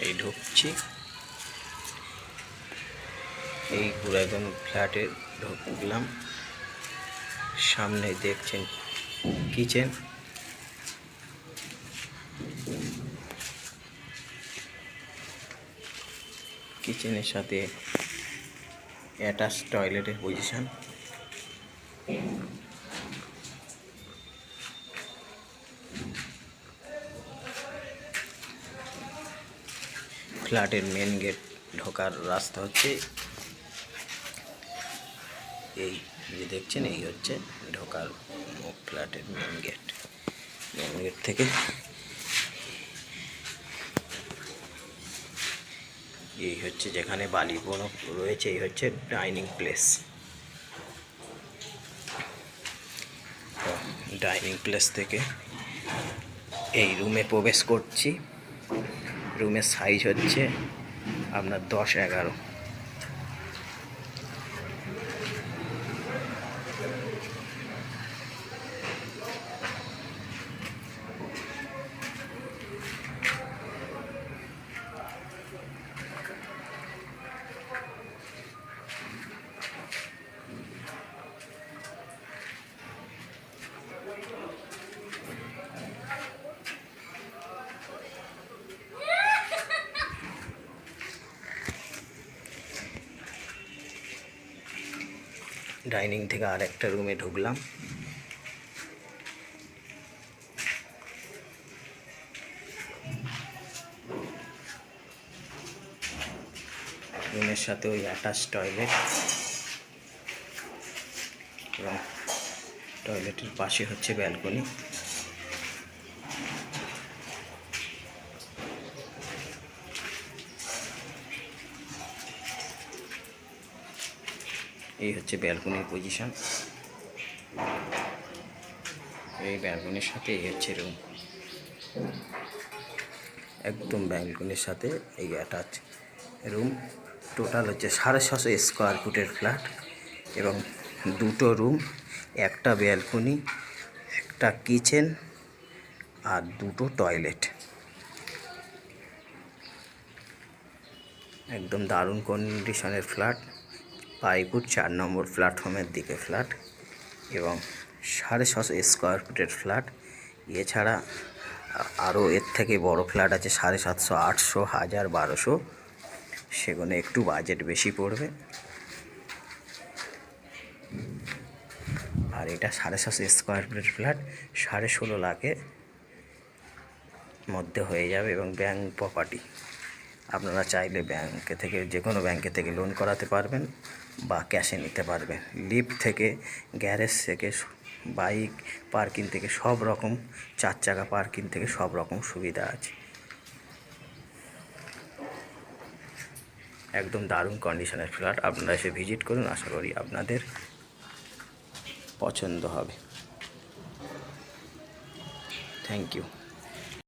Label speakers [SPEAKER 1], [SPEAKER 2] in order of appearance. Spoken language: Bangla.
[SPEAKER 1] এই ঢুকছি, এই পুরো একদম ফ্ল্যাটে ঢুকলাম। সামনে দেখছেন কিচেন, কিচেনের সাথে অ্যাটাচ টয়লেটের পজিশন। ফ্ল্যাটের মেন গেট ঢোকার রাস্তা হচ্ছে এই যে দেখছেন, এই হচ্ছে ঢোকার ফ্ল্যাটের মেন গেট। মেন গেট থেকে এই হচ্ছে যেখানে বালি বরফ রয়েছে, এই হচ্ছে ডাইনিং প্লেস। ডাইনিং প্লেস থেকে এই রুমে প্রবেশ করছি। রুমের সাইজ হচ্ছে আপনার 10-11। ডাইনিং থেকে আর একটা রুমে ঢুকলাম। রুমের সাথে ওই অ্যাটাচ টয়লেট এবং টয়লেটের পাশে হচ্ছে ব্যালকনি। এই হচ্ছে ব্যালকনির পজিশন। এই ব্যালকনির সাথে এই হচ্ছে রুম, একদম ব্যালকনির সাথে এই অ্যাটাচ রুম। টোটাল হচ্ছে 650 স্কোয়ার ফুটের ফ্ল্যাট এবং দুটো রুম, একটা ব্যালকনি, একটা কিচেন আর দুটো টয়লেট। একদম দারুণ কন্ডিশনের ফ্ল্যাট। পাইপুর 4 নম্বর প্ল্যাটফর্মের দিকে ফ্ল্যাট এবং 650 স্কোয়ার ফুটের ফ্ল্যাট। এছাড়া আরও এর থেকে বড় ফ্ল্যাট আছে 750, 800, 1000, 1200। সেগুলো একটু বাজেট বেশি পড়বে। আর এটা 750 স্কোয়ার ফুটের ফ্ল্যাট 16.5 লাখের মধ্যে হয়ে যাবে এবং ব্যাংক প্রপার্টি। আপনারা চাইলে ব্যাংকে থেকে, যে কোনো ব্যাংকে থেকে লোন করাতে পারবেন বা ক্যাশে নিতে পারবেন। লিফট থেকে, গ্যারেজ থেকে, বাইক পার্কিং থেকে সব রকম, 4 চাকা পার্কিং থেকে সব রকম সুবিধা আছে। একদম দারুণ কন্ডিশনের ফ্ল্যাট। আপনারা এসে ভিজিট করুন, আশা করি আপনাদের পছন্দ হবে। Thank you.